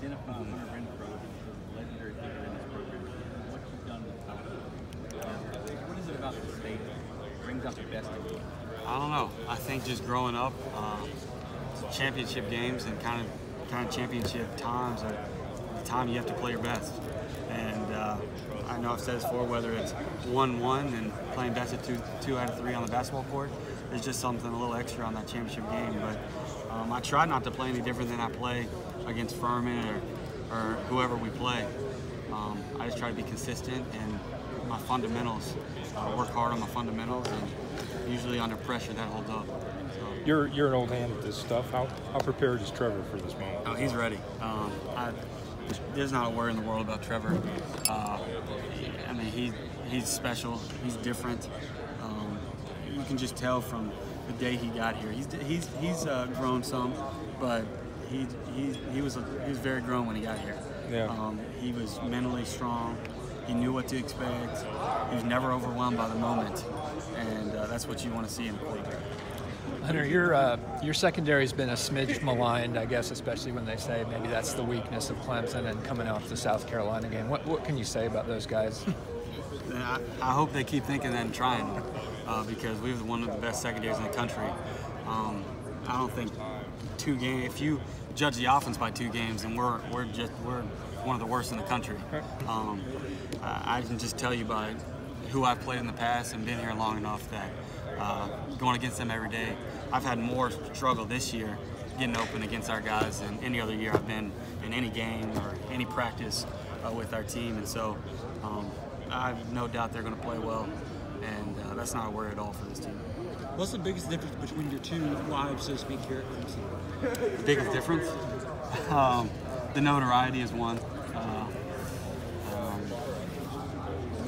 identify Hunter Renfrow as a legendary figure in this program? What you've done with college? What is it about the state that brings out the best in you? I don't know. I think just growing up, championship games and kind of championship times are the time you have to play your best. And I know I've said this before, whether it's 1-1 and playing best of two out of 3 on the basketball court, there's just something a little extra on that championship game. But I try not to play any different than I play against Furman or whoever we play. I just try to be consistent and my fundamentals, work hard on my fundamentals, and usually under pressure that holds up. So, you're an old hand at this stuff. How prepared is Trevor for this moment? Oh, he's ready. There's not a word in the world about Trevor. I mean, he's special. He's different. You can just tell from the day he got here. He's grown some, but he was very grown when he got here. Yeah. He was mentally strong. He knew what to expect. He was never overwhelmed by the moment, and that's what you want to see in a quarterback. Hunter, your secondary's been a smidge maligned, I guess, especially when they say maybe that's the weakness of Clemson and coming off the South Carolina game. What can you say about those guys? I hope they keep thinking that and trying, because we have one of the best secondaries in the country. I don't think 2 games. If you judge the offense by 2 games, then we're one of the worst in the country. I can just tell you by who I've played in the past and been here long enough that going against them every day, I've had more struggle this year getting open against our guys than any other year I've been in any game or any practice with our team. And so I have no doubt they're going to play well, and that's not a worry at all for this team. What's the biggest difference between your 2 lives, so to speak, here at Clemson? The biggest difference? The notoriety is one.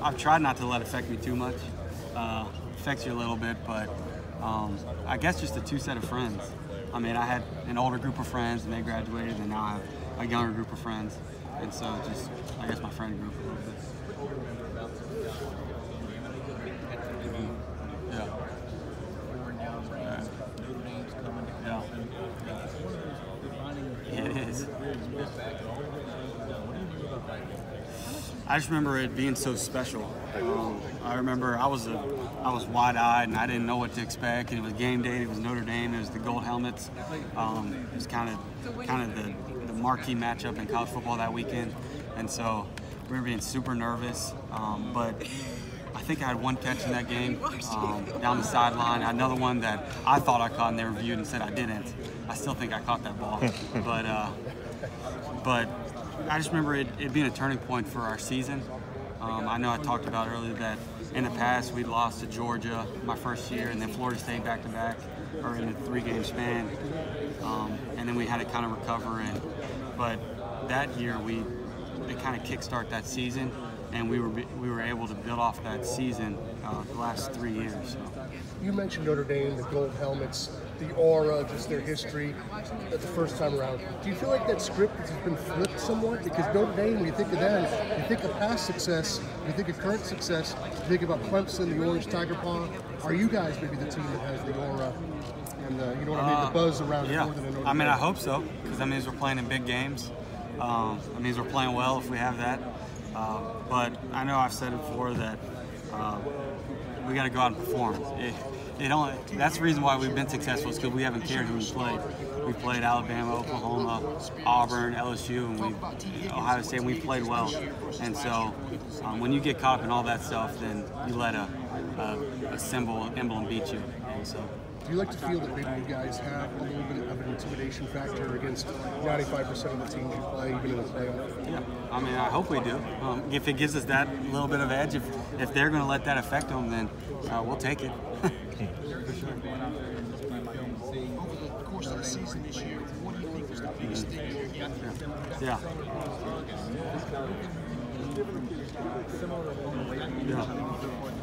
I've tried not to let it affect me too much. Affects you a little bit, but I guess just a 2 set of friends. I mean, I had an older group of friends and they graduated, and now I have a younger group of friends. And so just, I guess, my friend group a little bit. Yeah. It is. I just remember it being so special. I remember I was wide-eyed and I didn't know what to expect. And it was game day. It was Notre Dame. It was the gold helmets. It was kind of the marquee matchup in college football that weekend. And so we were being super nervous. But I think I had 1 catch in that game down the sideline. I had another one that I thought I caught, and they reviewed and said I didn't. I still think I caught that ball. But I just remember it being a turning point for our season. I know I talked about earlier that in the past we'd lost to Georgia my first year, and then Florida State back-to-back, or in a 3-game span. And then we had to kind of recover. But that year they kind of kickstart that season, and we were able to build off that season the last 3 years. So. You mentioned Notre Dame, the gold helmets, the aura, just their history the first time around. Do you feel like that script has been flipped somewhat? Because Notre Dame, when you think of them, you think of past success, you think of current success, you think about Clemson, the Orange Tiger Paw. Are you guys maybe the team that has the aura and you know what I mean, the buzz around it more than a Notre Dame? I mean, I hope so, because that means we're playing in big games. That means we're playing well if we have that. But I know I've said it before that we got to go out and perform. That's the reason why we've been successful, is because we haven't cared who we played. We played Alabama, Oklahoma, Auburn, LSU, and Ohio State, and we played well. And so when you get caught up in all that stuff, then you let a emblem beat you. And so. Do you like to feel that maybe you guys have a little bit of an intimidation factor against 95% of the teams you play, even in the playoff? Yeah, I mean, I hope we do. If it gives us that little bit of edge, if they're going to let that affect them, then we'll take it. Over the course of the season this year, what do you think was the biggest thing you got from Yeah.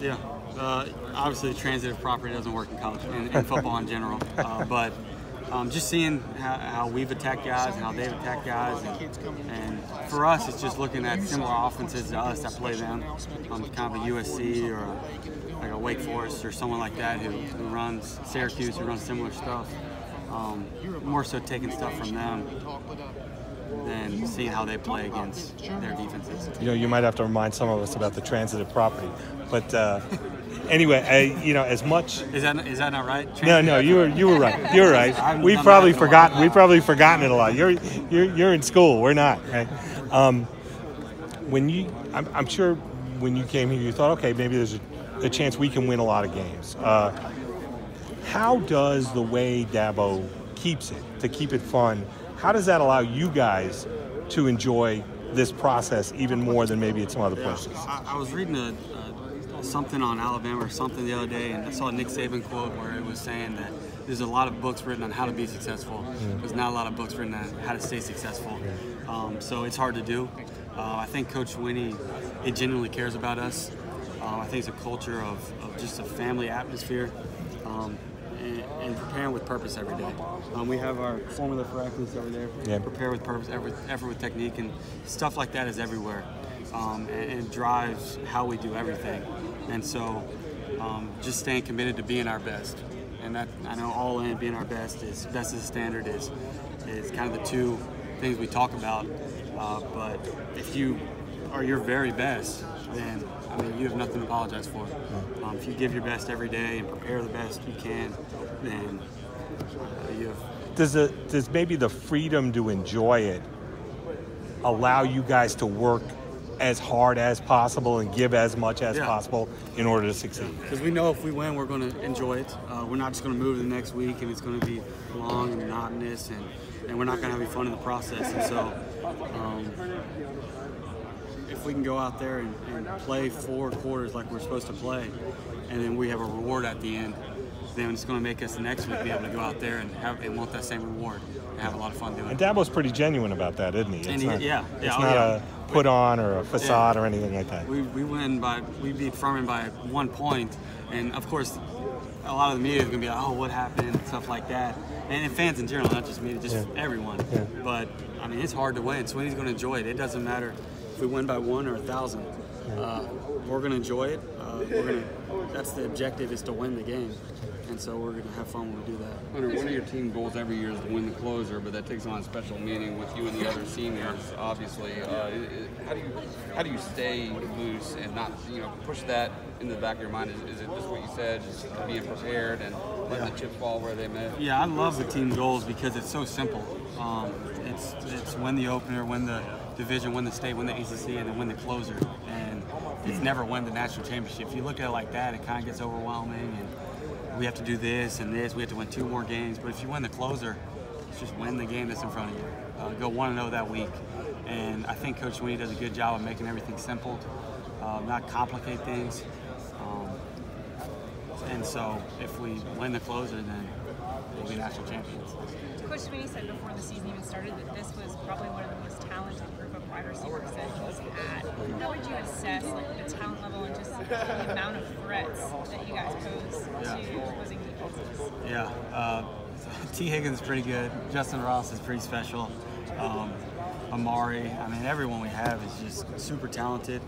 Yeah. Obviously, the transitive property doesn't work in college and football in general. But just seeing how we've attacked guys and how they've attacked guys, and for us, it's just looking at similar offenses to us that play them. Kind of a USC or like a Wake Forest or someone like that who runs Syracuse, who runs similar stuff. More so taking stuff from them than seeing how they play against their defenses. You know, you might have to remind some of us about the transitive property, but anyway, you know, as much is that not right? No, you were right. You were right. We've probably forgotten it a lot. You're in school. We're not. Right? I'm sure when you came here, you thought, okay, maybe there's a chance we can win a lot of games. How does the way Dabo keeps it, to keep it fun, how does that allow you guys to enjoy this process even more than maybe at some other places? I was reading something on Alabama or something the other day, and I saw a Nick Saban quote where it was saying that there's a lot of books written on how to be successful. There's not a lot of books written on how to stay successful. So it's hard to do. I think Coach Winnie, he genuinely cares about us. I think it's a culture of just a family atmosphere. And preparing with purpose every day. We have our formula for excellence over there. Yeah. Prepare with purpose, effort with technique, and stuff like that is everywhere. And it drives how we do everything. And so, just staying committed to being our best. And that, I know, all in, being our best as a standard is kind of the two things we talk about. But if you are your very best, then I mean, you have nothing to apologize for. If you give your best every day and prepare the best you can, then you have. Does maybe the freedom to enjoy it allow you guys to work as hard as possible and give as much as possible in order to succeed? Because we know if we win, we're going to enjoy it. We're not just going to move to the next week and it's going to be long and monotonous, and we're not going to have any fun in the process. And so if we can go out there and play 4 quarters like we're supposed to play, and then we have a reward at the end, then it's going to make us the next week be able to go out there and want that same reward and have a lot of fun doing it. And Dabo's pretty genuine about that, isn't he? It's not a put on or a facade or anything like that. We beat Furman by 1 point, and of course a lot of the media is going to be like, oh, what happened, and stuff like that. And fans in general, not just media, just everyone. Yeah. But I mean, it's hard to win. Sweeney's going to enjoy it. It doesn't matter if we win by 1 or 1,000. We're going to enjoy it. That's the objective, is to win the game. And so we're going to have fun when we do that. Hunter, one of your team goals every year is to win the closer, but that takes on a special meaning with you and the other seniors, obviously. How do you stay loose and not, push that in the back of your mind? Is it just what you said, just being prepared and letting the chips fall where they may? Yeah, I love the team goals because it's so simple. It's win the opener, win the division, win the state, win the ACC, and then win the closer. And it's never win the national championship. If you look at it like that, it kind of gets overwhelming, and we have to do this and this. We have to win 2 more games. But if you win the closer, it's just win the game that's in front of you. Go 1-0 that week. And I think Coach Winnie does a good job of making everything simple, not complicate things. And so if we win the closer, then we'll be national champions. Coach Sweeney said before the season even started that this was probably one of the most talented group of wide receivers that he's had. How would you assess the talent level and just the amount of threats that you guys pose to opposing defenses? Yeah, T. Higgins is pretty good. Justin Ross is pretty special. Amari, I mean, everyone we have is just super talented.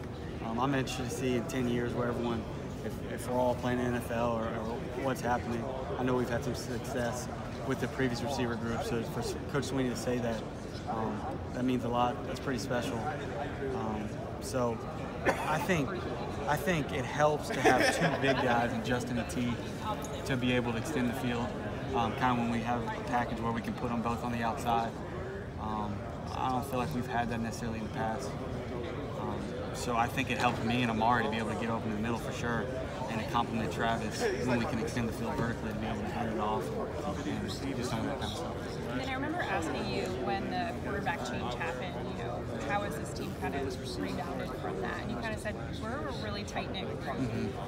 I'm interested to see in 10 years where everyone, if we're all playing in the NFL or what's happening. I know we've had some success with the previous receiver group, so for Coach Sweeney to say that, that means a lot. That's pretty special. So I think it helps to have 2 big guys and Justin and T to be able to extend the field. Kind of when we have a package where we can put them both on the outside. I don't feel like we've had that necessarily in the past. So I think it helps me and Amari to be able to get open in the middle for sure, and to complement Travis when we can extend the field vertically to be able to hand it off and do some of that kind of stuff. And then I remember asking you when the quarterback change happened, how has this team kind of rebounded from that? And you kind of said, we're a really tight-knit group,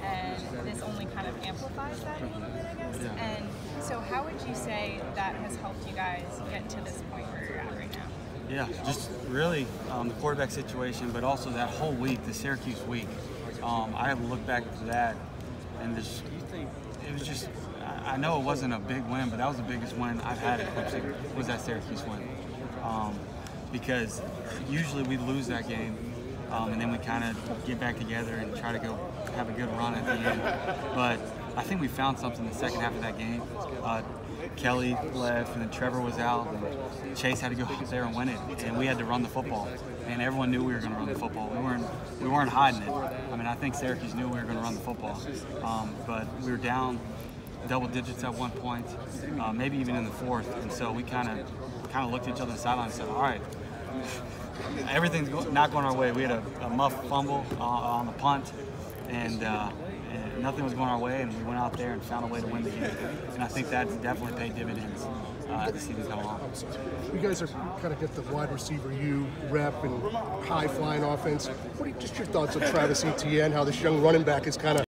and this only kind of amplifies that a little bit, I guess. Yeah. And so how would you say that has helped you guys get to this point where you're at right now? Yeah, just really the quarterback situation, but also that whole week, the Syracuse week. I have looked back to that, and it was just, I know it wasn't a big win, but that was the biggest win I've had at Clemson, was that Syracuse win. Because usually we lose that game, and then we kind of get back together and try to go have a good run at the end. But I think we found something in the second half of that game. Kelly left, and then Trevor was out, and Chase had to go out there and win it, and we had to run the football. And everyone knew we were going to run the football. We weren't hiding it. I mean, I think Syracuse knew we were going to run the football, but we were down double digits at one point, maybe even in the fourth. And so we kind of looked at each other on the sideline and said, all right, everything's not going our way. We had a muff fumble on the punt, and nothing was going our way, and we went out there and found a way to win the game. And I think that's definitely paid dividends as the season's gone along. You guys are kind of get the wide receiver, rep and high-flying offense. What are just your thoughts on Travis Etienne, how this young running back is kind of